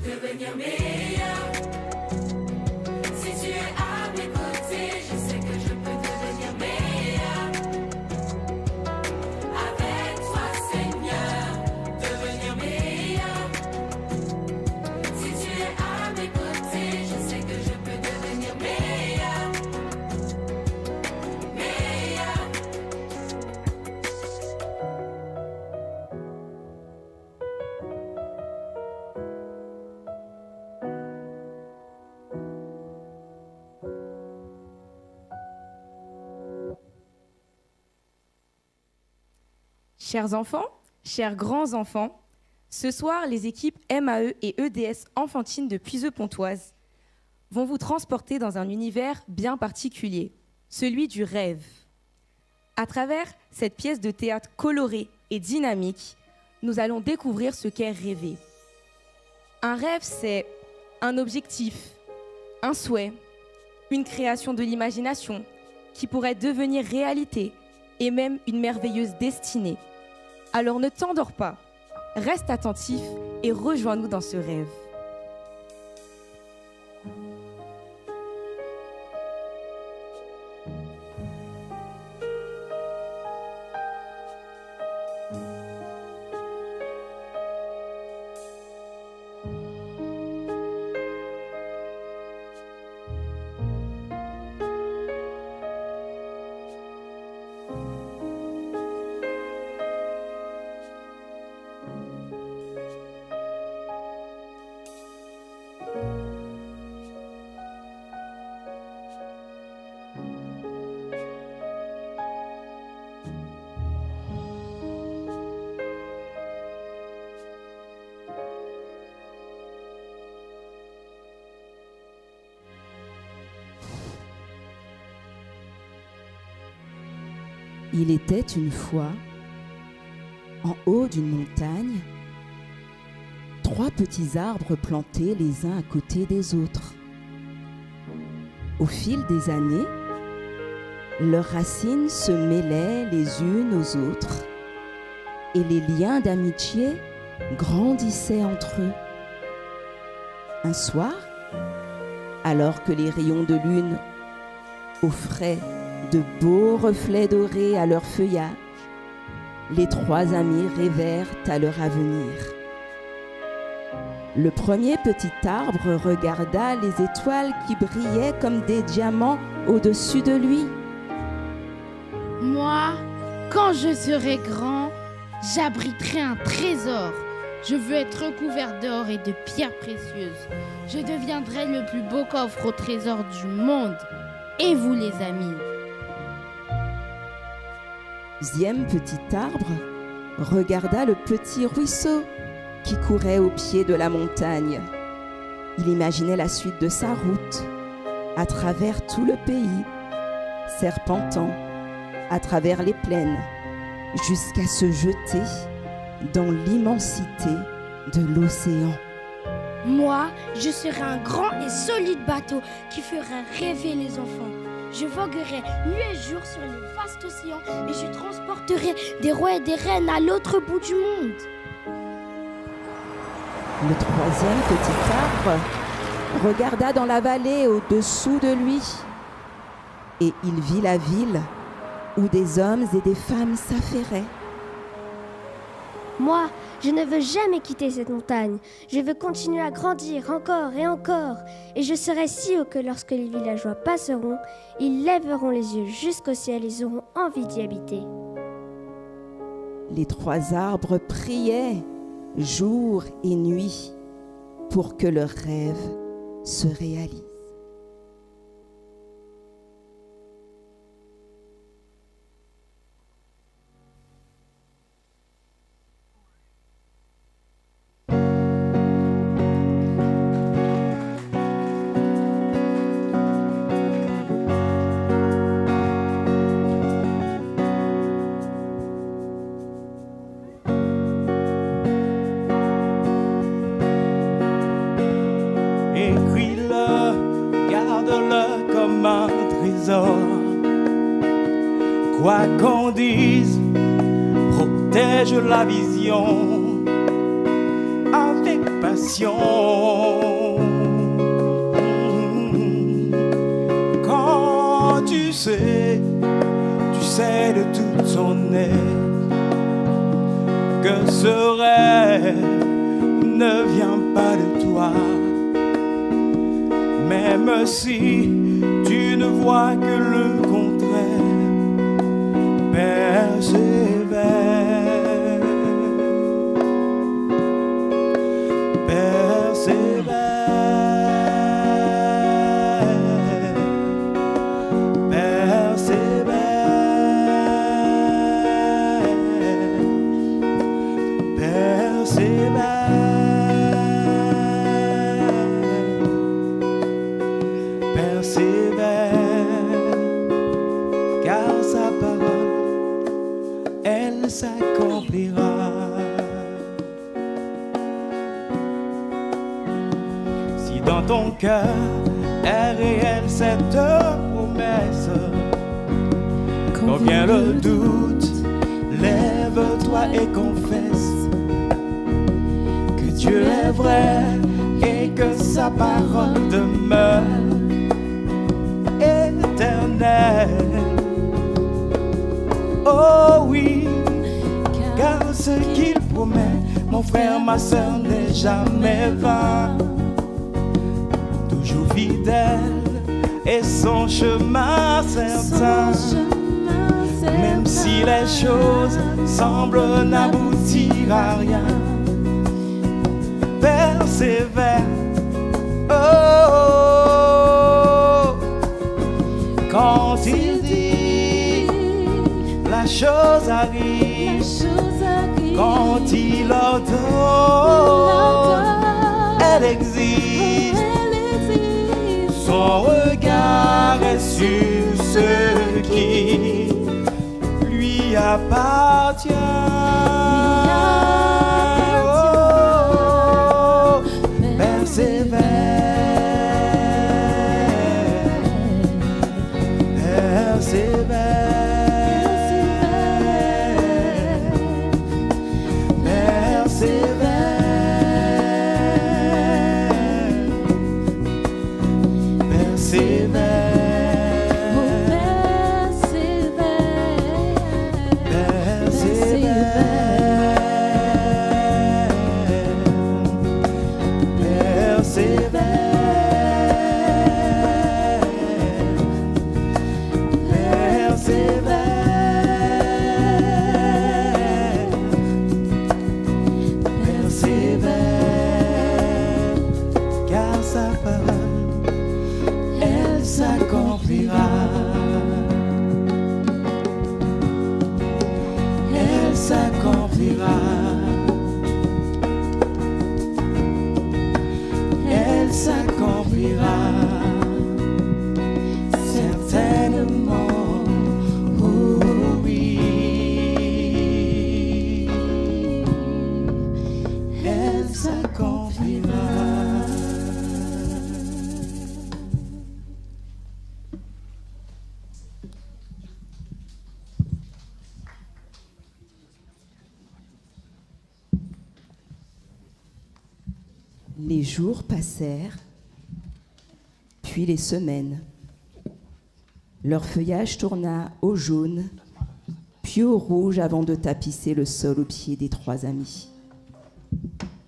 devenir meilleur. Si tu es à mes côtés, je sais que je peux devenir meilleur. Avec toi, Seigneur, devenir meilleur. Si tu es à mes côtés, je sais que je peux devenir meilleur. Meilleur. Chers enfants, chers grands-enfants, ce soir, les équipes MAE et EDS enfantines de Puiseux-Pontoise vont vous transporter dans un univers bien particulier, celui du rêve. À travers cette pièce de théâtre colorée et dynamique, nous allons découvrir ce qu'est rêver. Un rêve, c'est un objectif, un souhait, une création de l'imagination qui pourrait devenir réalité et même une merveilleuse destinée. Alors ne t'endors pas, reste attentif et rejoins-nous dans ce rêve. Il était une fois, en haut d'une montagne, 3 petits arbres plantés les uns à côté des autres. Au fil des années, leurs racines se mêlaient les unes aux autres et les liens d'amitié grandissaient entre eux. Un soir, alors que les rayons de lune offraient de beaux reflets dorés à leur feuillage, les 3 amis rêvèrent à leur avenir. Le premier petit arbre regarda les étoiles qui brillaient comme des diamants au-dessus de lui. Moi, quand je serai grand, j'abriterai un trésor. Je veux être recouvert d'or et de pierres précieuses. Je deviendrai le plus beau coffre au trésor du monde. Et vous, les amis? Deuxième petit arbre regarda le petit ruisseau qui courait au pied de la montagne. Il imaginait la suite de sa route à travers tout le pays, serpentant à travers les plaines, jusqu'à se jeter dans l'immensité de l'océan. Moi, je serai un grand et solide bateau qui fera rêver les enfants. Je voguerai nuit et jour sur le vaste océan et je transporterai des rois et des reines à l'autre bout du monde. Le troisième petit arbre regarda dans la vallée au-dessous de lui et il vit la ville où des hommes et des femmes s'affairaient. Moi, je ne veux jamais quitter cette montagne. Je veux continuer à grandir encore et encore. Et je serai si haut que lorsque les villageois passeront, ils lèveront les yeux jusqu'au ciel et ils auront envie d'y habiter. Les 3 arbres priaient jour et nuit pour que leur rêve se réalise. Quoi qu'on dise, protège la vision. avec passion. Quand tu sais de toute son aide que ce rêve ne vient pas de toi. Même si tu ne vois que le contraire, persévère, persévère, persévère, persévère. S'accomplira. Si dans ton cœur est réelle cette promesse, quand vient le doute, lève-toi et confesse que Dieu est vrai et que sa parole demeure éternelle. Oh oui, car ce qu'il promet, mon frère, ma soeur, n'est jamais vain. Toujours fidèle et son chemin certain. Même si les choses semblent n'aboutir à rien, persévère. Oh, quand il dit, la chose arrive. Quand il ordonne, elle existe. Son regard est sur ce qui lui appartient. Oh, persévère, persévère. Les jours passèrent, puis les semaines. Leur feuillage tourna au jaune, puis au rouge avant de tapisser le sol aux pieds des trois amis.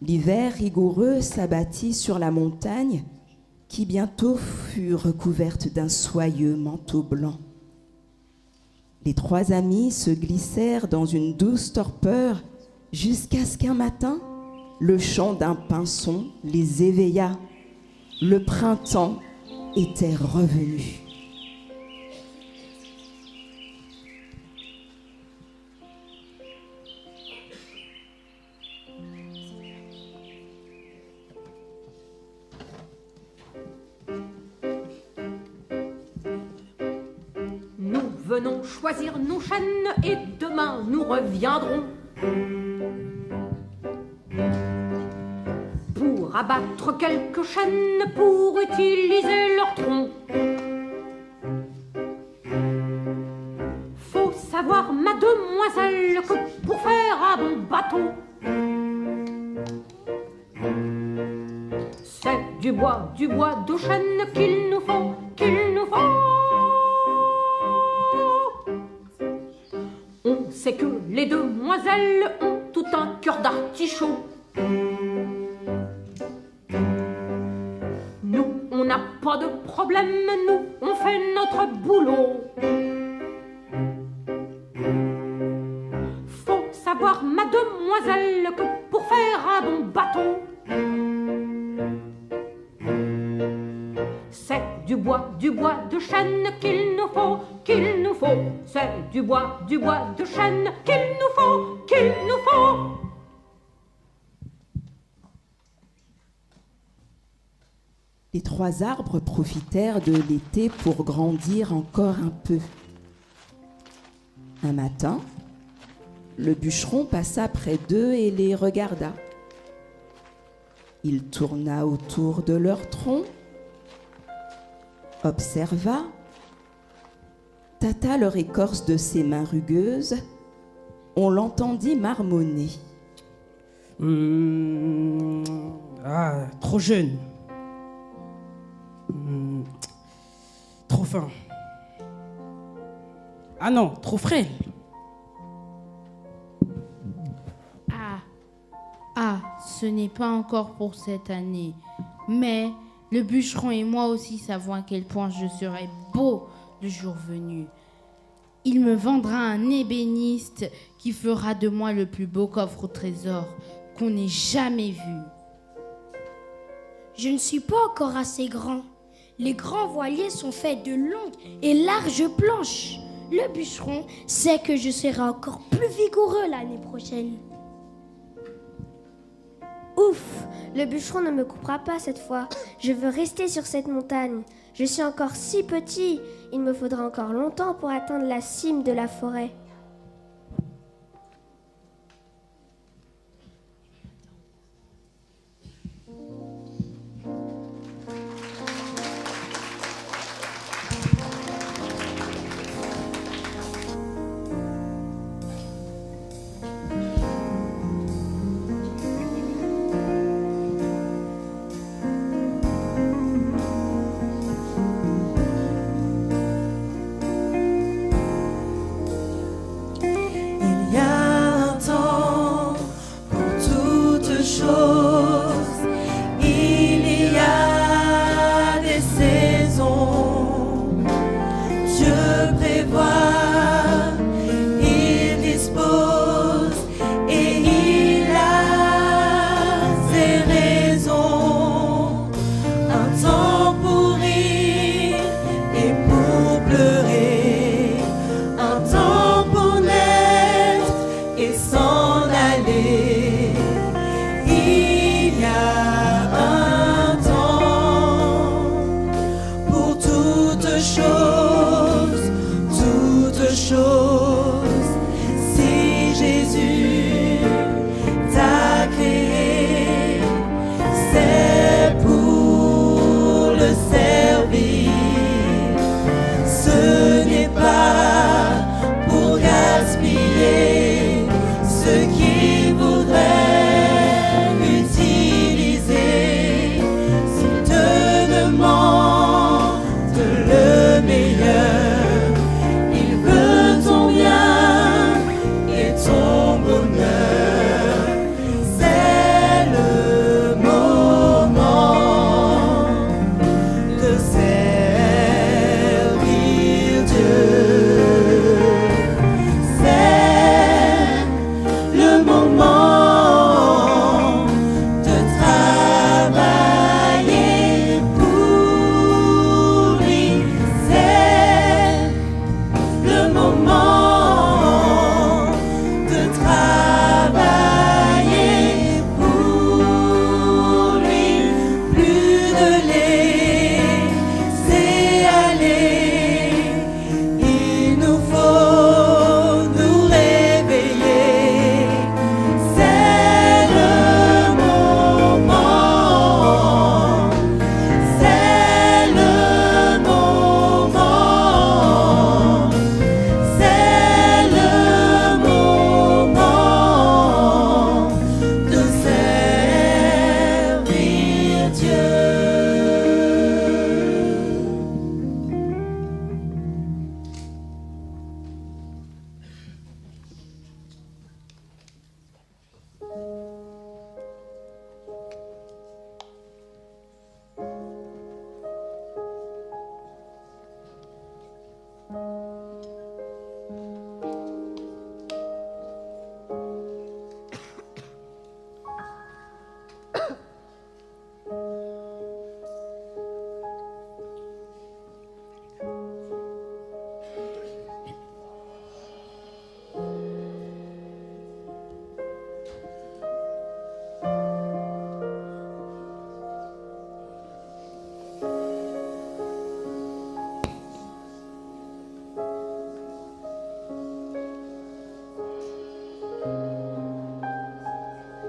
L'hiver rigoureux s'abattit sur la montagne qui bientôt fut recouverte d'un soyeux manteau blanc. Les trois amis se glissèrent dans une douce torpeur jusqu'à ce qu'un matin, le chant d'un pinson les éveilla. Le printemps était revenu. Nous venons choisir nos chaînes et demain nous reviendrons pour abattre quelques chaînes pour utiliser leur tronc. Faut savoir, mademoiselle, que pour faire un bon bateau, du bois de chêne qu'il nous faut, qu'il nous faut. On sait que les demoiselles ont tout un cœur d'artichaut. Nous, on n'a pas de problème, nous, on fait notre boulot. Faut savoir, mademoiselle, que pour faire un bon bateau, c'est du bois de chêne qu'il nous faut, qu'il nous faut. C'est du bois de chêne qu'il nous faut, qu'il nous faut. Les 3 arbres profitèrent de l'été pour grandir encore un peu. Un matin, le bûcheron passa près d'eux et les regarda. Il tourna autour de leur tronc, observa, tâta leur écorce de ses mains rugueuses. On l'entendit marmonner. Trop jeune. Trop fin. Ah non, trop frêle. Ce n'est pas encore pour cette année. Mais le bûcheron et moi aussi savons à quel point je serai beau le jour venu. Il me vendra un ébéniste qui fera de moi le plus beau coffre au trésor qu'on ait jamais vu. Je ne suis pas encore assez grand. Les grands voiliers sont faits de longues et larges planches. Le bûcheron sait que je serai encore plus vigoureux l'année prochaine. Ouf, le bûcheron ne me coupera pas cette fois. Je veux rester sur cette montagne. Je suis encore si petit. Il me faudra encore longtemps pour atteindre la cime de la forêt. Ce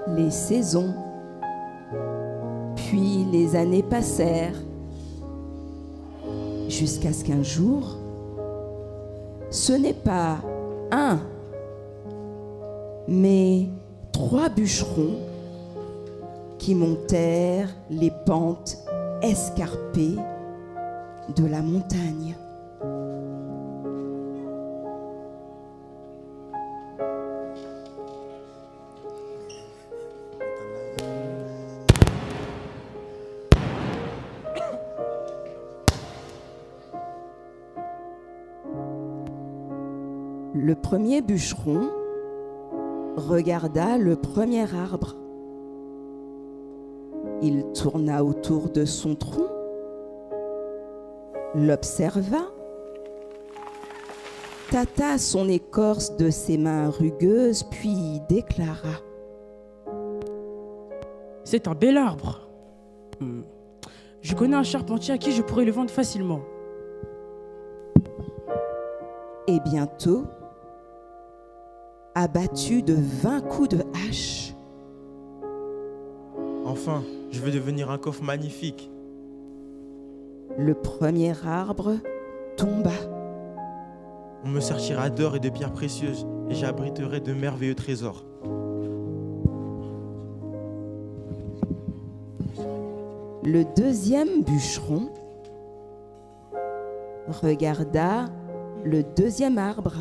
Les saisons, puis les années passèrent, jusqu'à ce qu'un jour, ce n'est pas un, mais 3 bûcherons qui montèrent les pentes escarpées de la montagne. Le premier bûcheron regarda le premier arbre. Il tourna autour de son tronc, l'observa, tâta son écorce de ses mains rugueuses, puis déclara: C'est un bel arbre. Je connais un charpentier à qui je pourrais le vendre facilement. Et bientôt, abattu de 20 coups de hache, Enfin, je vais devenir un coffre magnifique. le premier arbre tomba. On me sertira d'or et de pierres précieuses, et j'abriterai de merveilleux trésors. Le deuxième bûcheron regarda le deuxième arbre.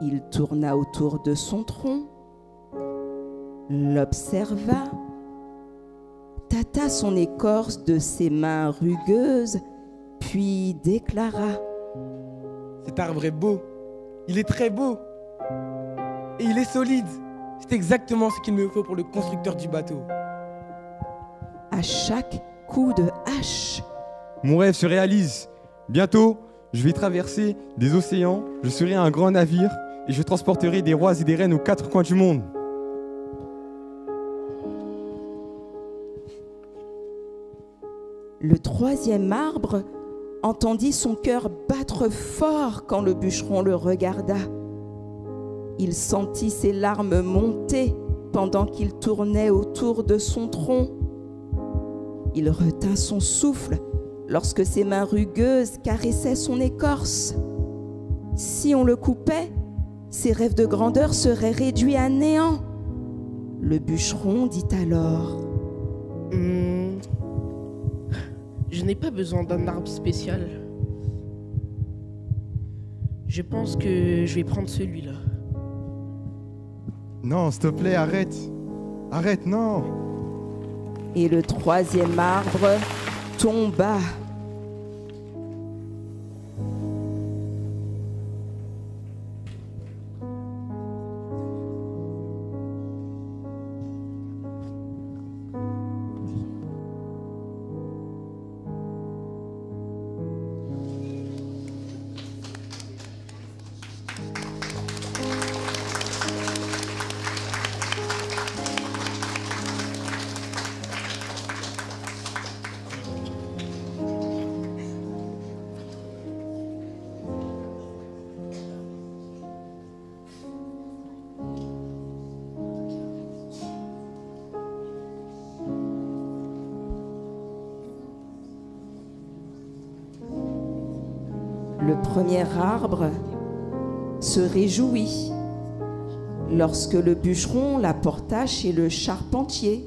Il tourna autour de son tronc, l'observa, tâta son écorce de ses mains rugueuses, puis déclara: Cet arbre est beau, il est très beau, et il est solide. C'est exactement ce qu'il me faut pour le constructeur du bateau. À chaque coup de hache, Mon rêve se réalise. Bientôt, je vais traverser des océans, je serai un grand navire et je transporterai des rois et des reines aux 4 coins du monde. le troisième arbre entendit son cœur battre fort quand le bûcheron le regarda. Il sentit ses larmes monter pendant qu'il tournait autour de son tronc. Il retint son souffle lorsque ses mains rugueuses caressaient son écorce. Si on le coupait, ses rêves de grandeur seraient réduits à néant. Le bûcheron dit alors: Je n'ai pas besoin d'un arbre spécial. Je pense que je vais prendre celui-là. Non, s'il te plaît, arrête. Arrête, non. Et le troisième arbre tomba. Le premier arbre se réjouit lorsque le bûcheron l'apporta chez le charpentier.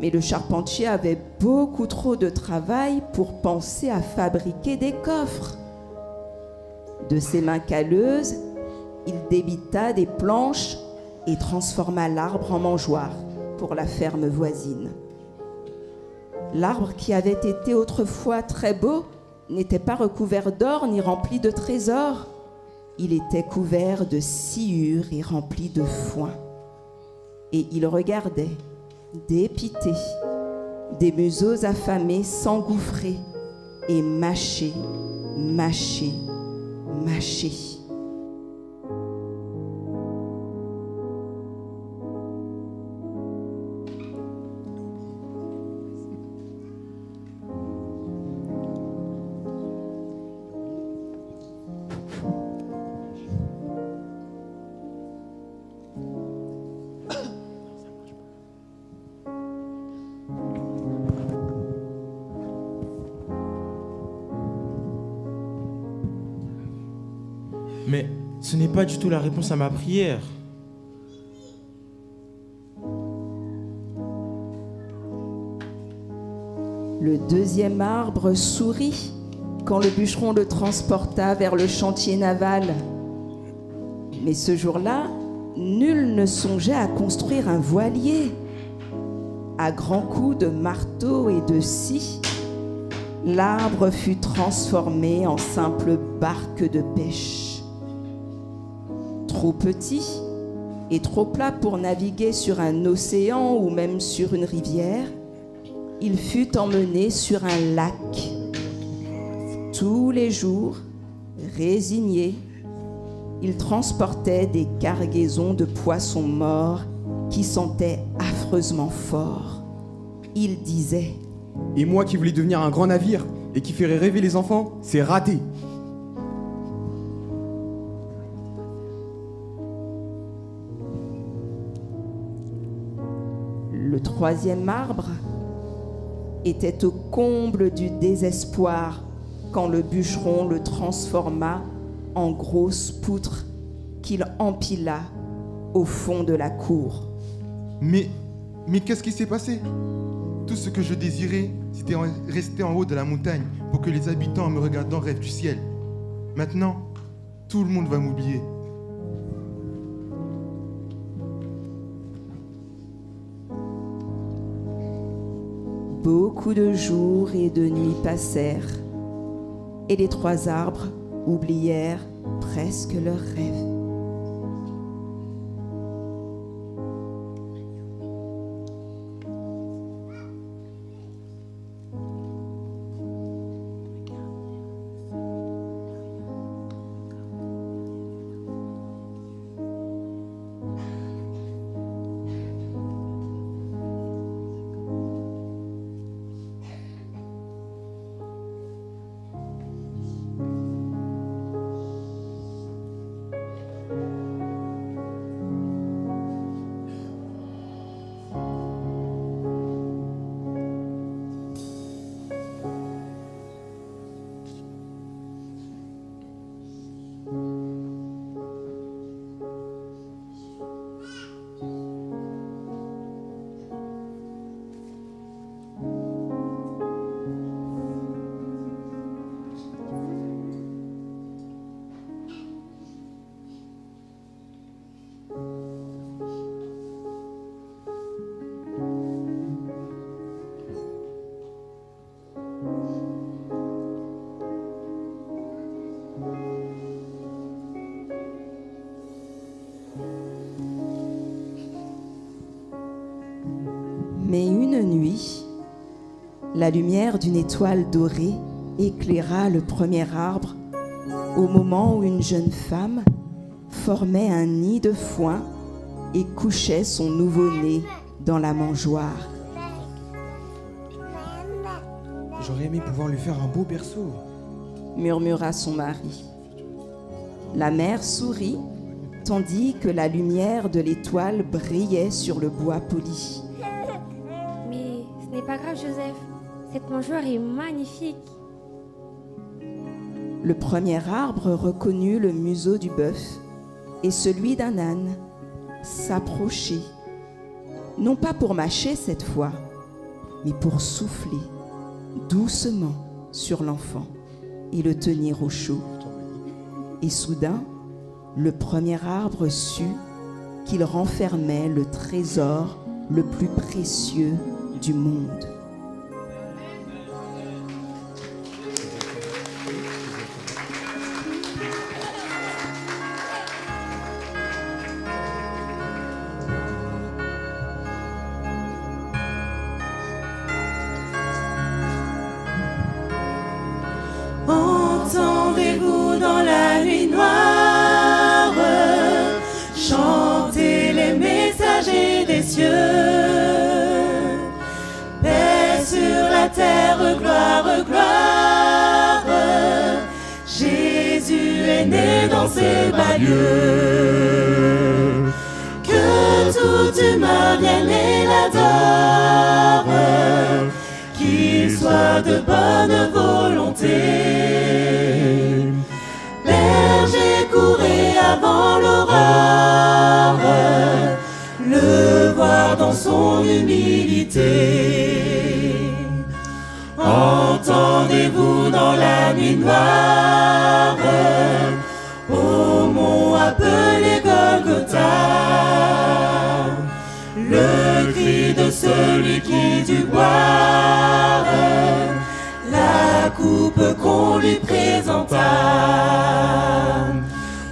Mais le charpentier avait beaucoup trop de travail pour penser à fabriquer des coffres. De ses mains calleuses, il débita des planches et transforma l'arbre en mangeoire pour la ferme voisine. L'arbre qui avait été autrefois très beau n'était pas recouvert d'or ni rempli de trésors. Il était couvert de sciure et rempli de foin. Et il regardait, dépité, des museaux affamés s'engouffrer et mâcher, mâcher, mâcher. Mais ce n'est pas du tout la réponse à ma prière. Le deuxième arbre sourit quand le bûcheron le transporta vers le chantier naval. Mais ce jour-là, nul ne songeait à construire un voilier. À grands coups de marteau et de scie, l'arbre fut transformé en simple barque de pêche. Trop petit et trop plat pour naviguer sur un océan ou même sur une rivière, il fut emmené sur un lac. Tous les jours, résigné, il transportait des cargaisons de poissons morts qui sentaient affreusement fort. Il disait: Et moi qui voulais devenir un grand navire et qui ferait rêver les enfants, c'est raté. Le troisième arbre était au comble du désespoir quand le bûcheron le transforma en grosse poutre qu'il empila au fond de la cour. Mais qu'est-ce qui s'est passé? Tout ce que je désirais, c'était rester en haut de la montagne pour que les habitants, en me regardant, rêvent du ciel. Maintenant, tout le monde va m'oublier. Beaucoup de jours et de nuits passèrent, et les trois arbres oublièrent presque leurs rêves. Mais une nuit, la lumière d'une étoile dorée éclaira le premier arbre au moment où une jeune femme formait un nid de foin et couchait son nouveau-né dans la mangeoire. J'aurais aimé pouvoir lui faire un beau berceau, murmura son mari. La mère sourit, tandis que la lumière de l'étoile brillait sur le bois poli. Mais ce n'est pas grave, Joseph. Cette mangeoire est magnifique. Le premier arbre reconnut le museau du bœuf et celui d'un âne s'approcher, non pas pour mâcher cette fois, mais pour souffler doucement sur l'enfant et le tenir au chaud. Et soudain, le premier arbre sut qu'il renfermait le trésor le plus précieux du monde. cieux. Paix sur la terre, gloire, gloire. Jésus est né dans ces bas lieux. Que tout humain vienne et l'adore, qu'il soit de bonne volonté. Berger, courez avant l'aurore, le voir dans son humilité. Entendez-vous dans la nuit noire, au mont appelé Golgotha, le cri de celui qui dut boire la coupe qu'on lui présenta.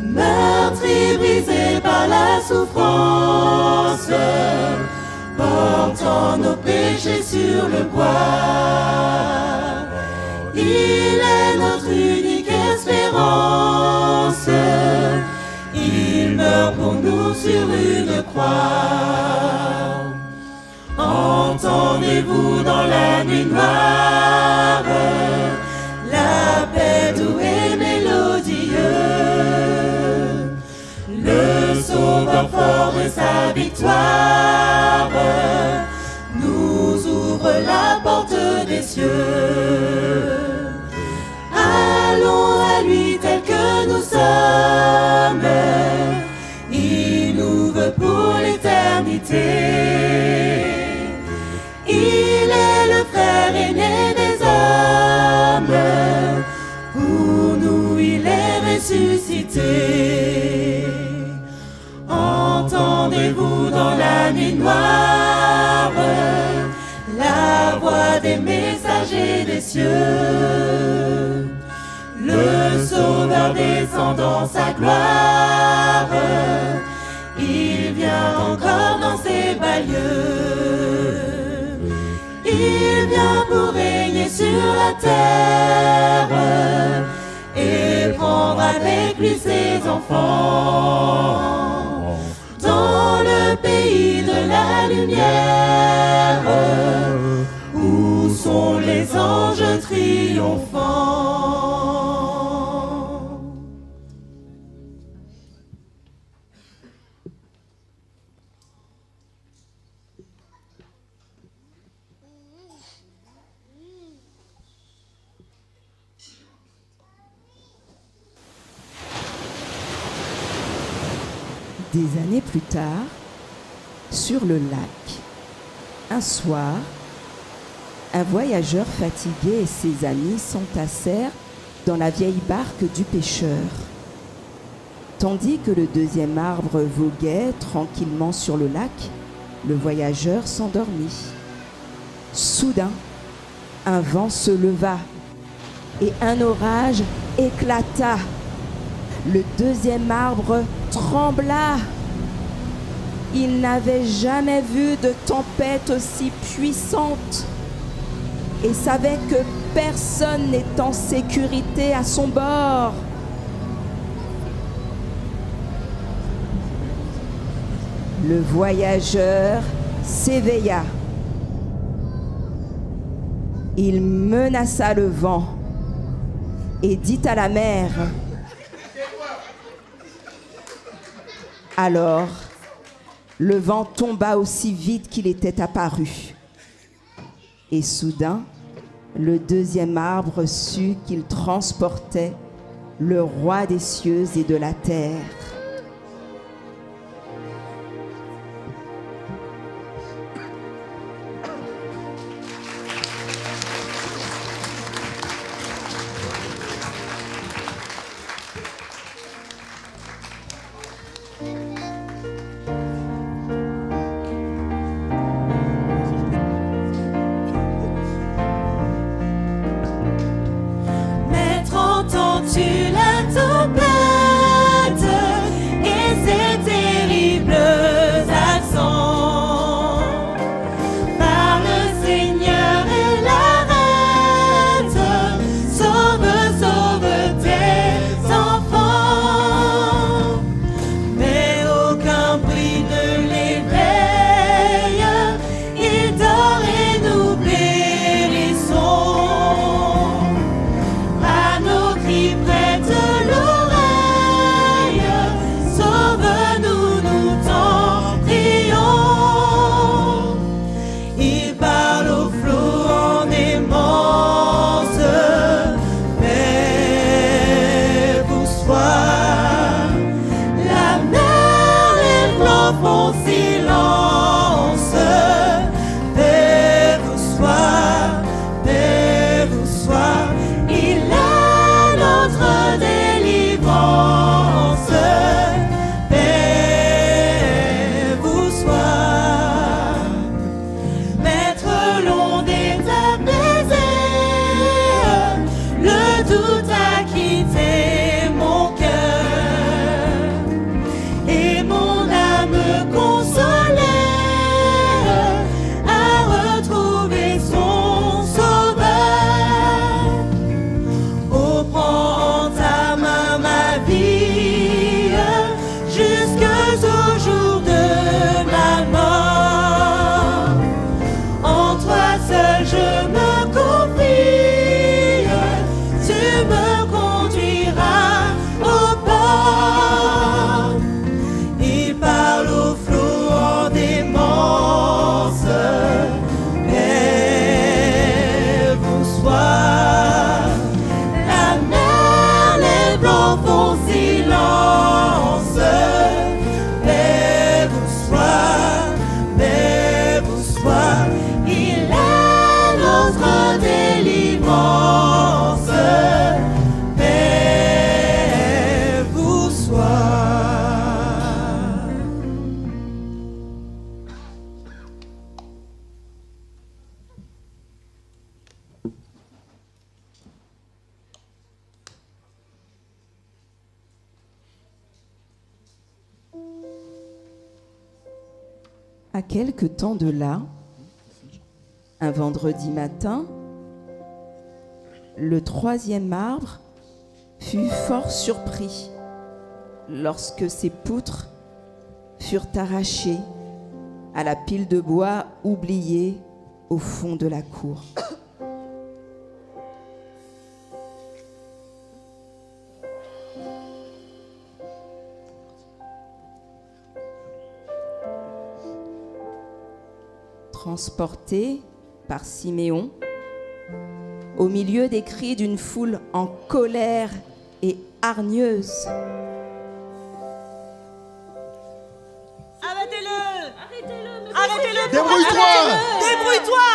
Meurtri, brisé par la souffrance, portant nos péchés sur le bois. Il est notre unique espérance, il meurt pour nous sur une croix. Entendez-vous dans la nuit noire la paix douce et mélodieux, le Sauveur fort de sa victoire nous ouvre la porte des cieux. Allons à lui tel que nous sommes, il nous veut pour l'éternité. Il est le frère aîné des hommes, pour nous il est ressuscité. Entendez-vous dans la nuit noire la voix des messagers des cieux, le Sauveur descend dans sa gloire, il vient encore dans ses bas lieux. Il vient pour régner sur la terre et prendre avec lui ses enfants dans le pays de la lumière, où sont les anges triomphants. Des années plus tard, sur le lac, un soir, un voyageur fatigué et ses amis s'entassèrent dans la vieille barque du pêcheur. Tandis que le deuxième arbre voguait tranquillement sur le lac, le voyageur s'endormit. Soudain, un vent se leva et un orage éclata. Le deuxième arbre trembla. Il n'avait jamais vu de tempête aussi puissante et savait que personne n'est en sécurité à son bord. Le voyageur s'éveilla. Il menaça le vent et dit à la mer. Alors, le vent tomba aussi vite qu'il était apparu. Et soudain, le deuxième arbre sut qu'il transportait le roi des cieux et de la terre. Maître, entends-tu la tempête? profond silence. Mais vous sois, il est notre délivrance. Mais vous sois. À quelque temps de là, un vendredi matin, le troisième arbre fut fort surpris lorsque ses poutres furent arrachées à la pile de bois oubliée au fond de la cour. Transporté par Siméon, au milieu des cris d'une foule en colère et hargneuse. Arrêtez-le! Arrêtez-le! Débrouille-toi! Débrouille-toi!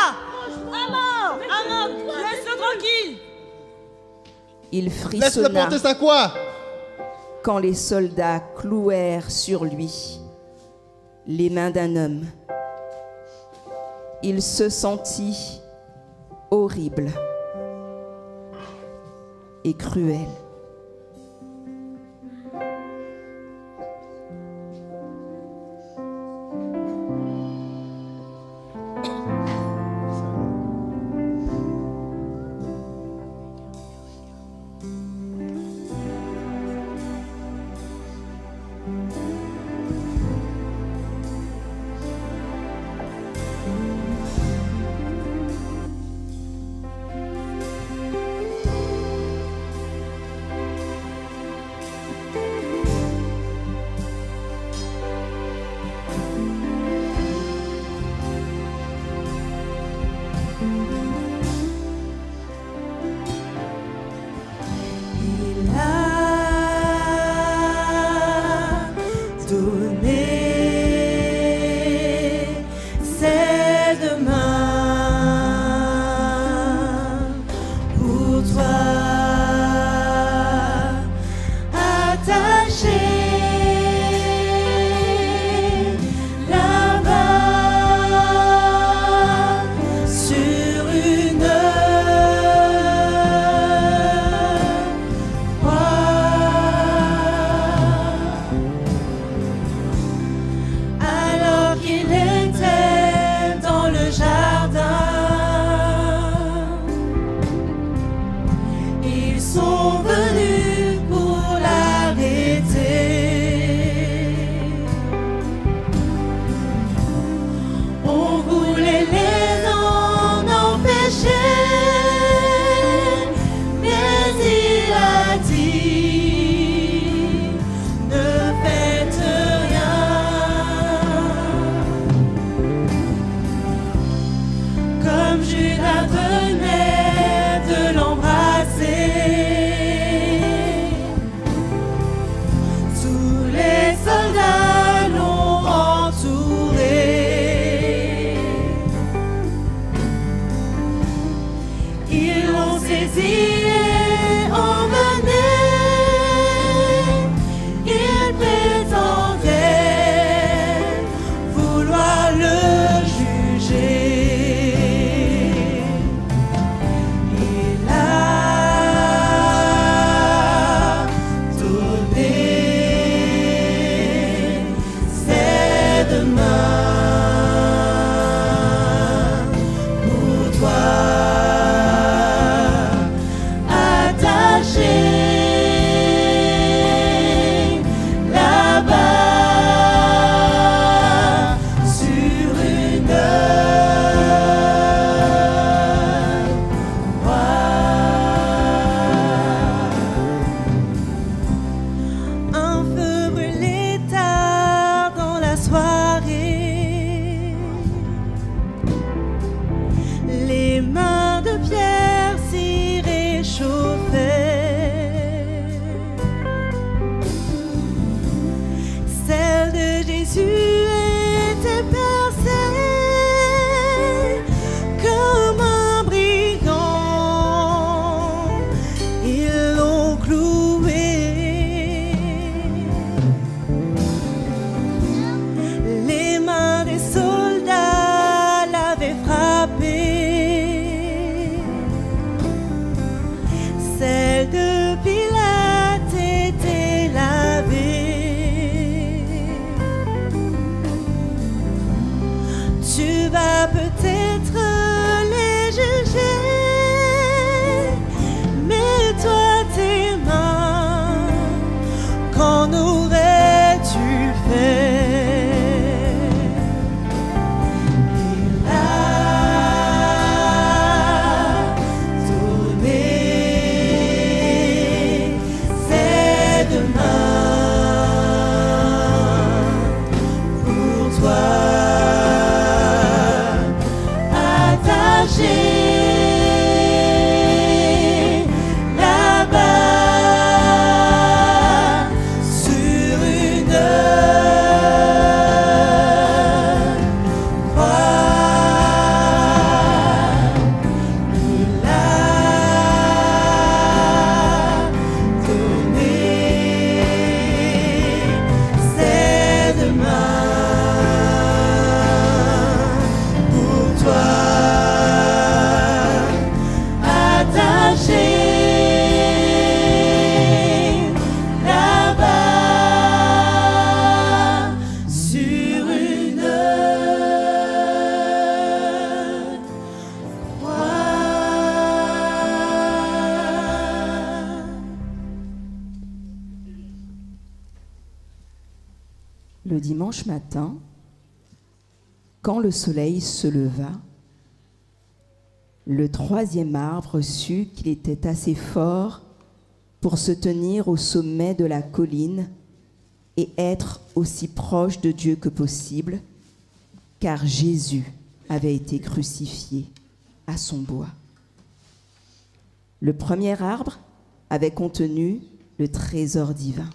À mort! Laisse-le tranquille! Il Laisse-le frissonna porter sa quoi? quand les soldats clouèrent sur lui les mains d'un homme. Il se sentit horrible et cruel. tu étais percé comme un brigand. Ils l'ont cloué. Les mains des soldats l'avaient frappé. Celle de Pilate était lavée. Tu vas peut-être les juger, mais toi tes mains, qu'en aurais-tu fait? Il a tourné ses deux mains pour toi, attaché là-bas sur une croix. Il a donné ses deux mains pour toi, attaché là-bas sur une croix. Le dimanche matin, quand le soleil se leva, le troisième arbre sut qu'il était assez fort pour se tenir au sommet de la colline et être aussi proche de Dieu que possible, car Jésus avait été crucifié à son bois. Le premier arbre avait contenu le trésor divin.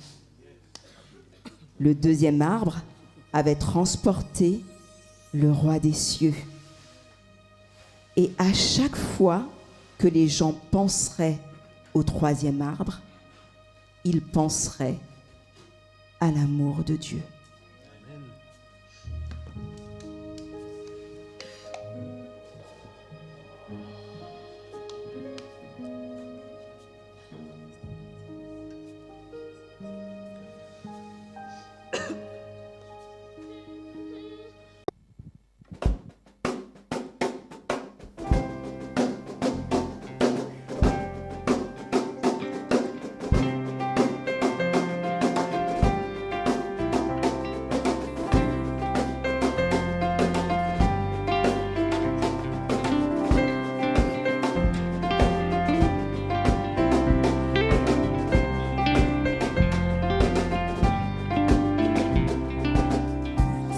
Le deuxième arbre avait transporté le roi des cieux. Et à chaque fois que les gens penseraient au troisième arbre, ils penseraient à l'amour de Dieu.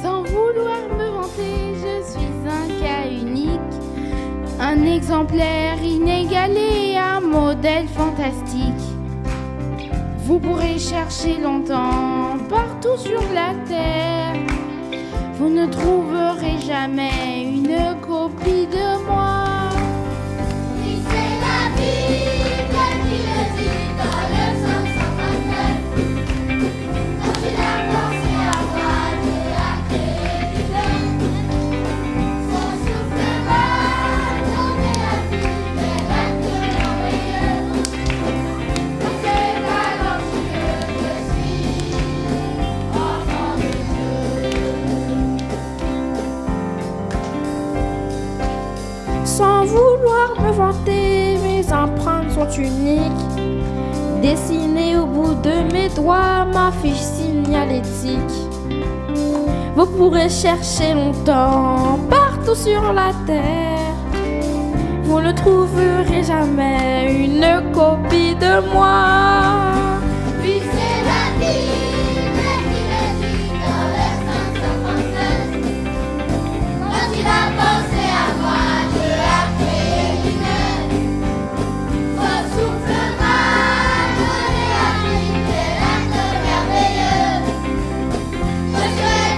Sans vouloir me vanter, je suis un cas unique, un exemplaire inégalé, un modèle fantastique. Vous pourrez chercher longtemps partout sur la terre, vous ne trouverez jamais une copie de moi. Oui, c'est la Bible qui le dit dans le psaume 139. Quand il a pensé à moi, Dieu a créé l'humain. Son souffle va donner la vie, mais l'acte merveilleux. Dans ses talentueux, je suis enfant de Dieu. Sans vouloir me vanter, mes empreintes sont uniques. Dessinées au bout de mes doigts, ma fiche signalétique. Vous pourrez chercher longtemps partout sur la terre, vous ne trouverez jamais une copie de moi. Oui, c'est la Bible qui le dit dans le psaume 139. Quand il a pensé à moi, Dieu a créé l'humain. Son souffle m'a donné la vie, c'est l'acte merveilleux. Je suis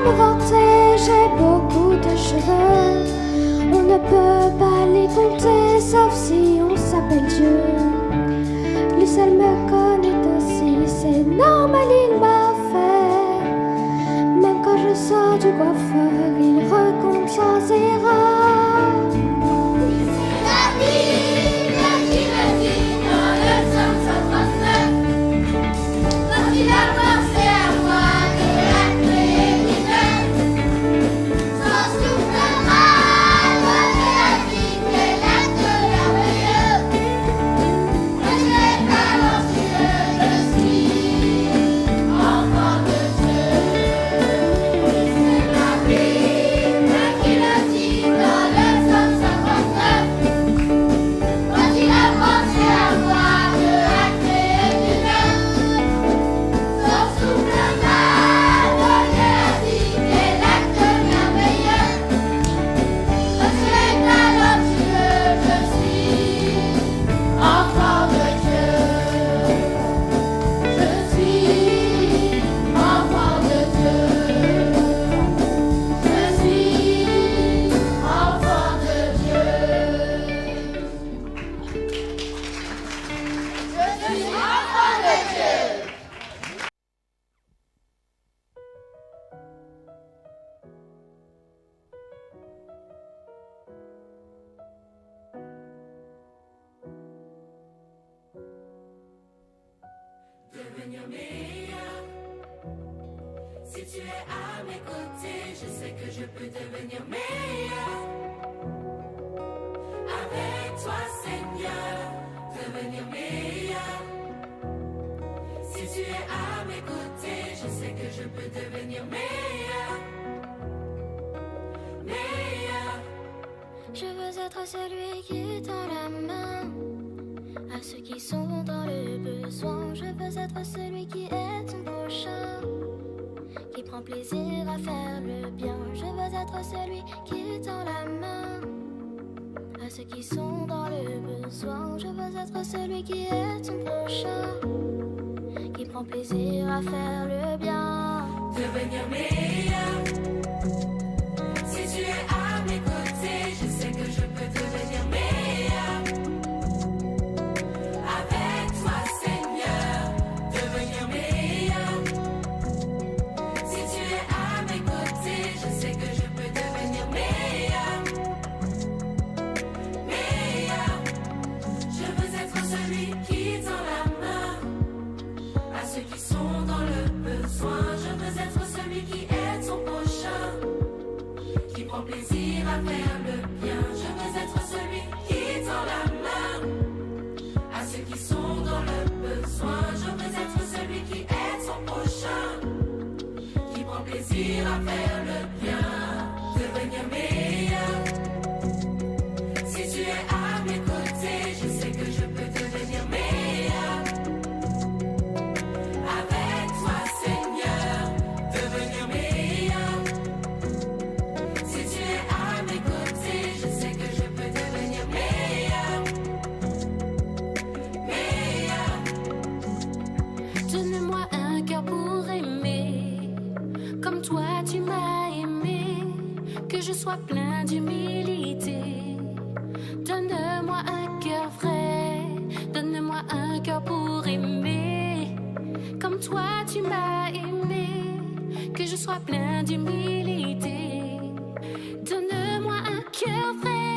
me vanter, j'ai beaucoup de cheveux. On ne peut pas les compter, sauf si on s'appelle Dieu. Lui seul me connaît ainsi, c'est normal, il m'a fait. Même quand je sors du coiffeur, il recompte sans erreur. C'est la Bible qui me dit dans le psaume 139. Quand il a pensé à moi de la créer lui-même, son souffle m'a donné la vie, quel acte merveilleux. Je suis talentueux, je suis enfant de Dieu. C'est la Bible qui le dit dans le psaume 139. Quand il a pensé à moi de la créer lui-même, son souffle m'a donné la vie, quel acte merveilleux. Je suis talentueux, je suis enfant de Dieu. Je suis enfant de Dieu. Je suis enfant de Dieu. Je suis enfant de Dieu. Devenir meilleur. Si tu es à mes côtés, je sais que je peux devenir meilleur. Avec toi, Seigneur, devenir meilleur. Si tu es à mes côtés, je sais que je peux devenir meilleur. Meilleur. Je veux être celui qui tend la main à ceux qui sont dans le besoin. Je veux être celui qui aide son prochain, qui prend plaisir à faire le bien. Je veux être celui qui tend la main à ceux qui sont dans le besoin. Je veux être celui qui aide son prochain, qui prend plaisir à faire le bien. Devenir meilleur. Si tu es à mes côtés, je sais que je peux devenir meilleur. Avec toi, Seigneur, devenir meilleur. Si tu es à mes côtés, je sais que je peux devenir meilleur. Meilleur. Je veux être celui qui tend la main à ceux qui sont dans le besoin. Je veux être celui qui aide son prochain, qui prend plaisir à faire le bien. Je veux être celui qui tend la main à ceux qui sont dans le besoin. Je veux être celui qui aide son prochain, qui prend plaisir à faire le bien. Devenir meilleur. Si tu es à mes côtés, je sais que je peux devenir meilleur. Avec toi, Seigneur, devenir meilleur. Si tu es à mes côtés, je sais que je peux devenir meilleur. Meilleur. Donne-moi un cœur pour aimer, comme toi tu m'as aimé, que je sois plein d'humilité. Donne-moi un cœur vrai, donne-moi un cœur pour aimer, comme toi tu m'as aimé, que je sois plein d'humilité. Donne-moi un cœur vrai,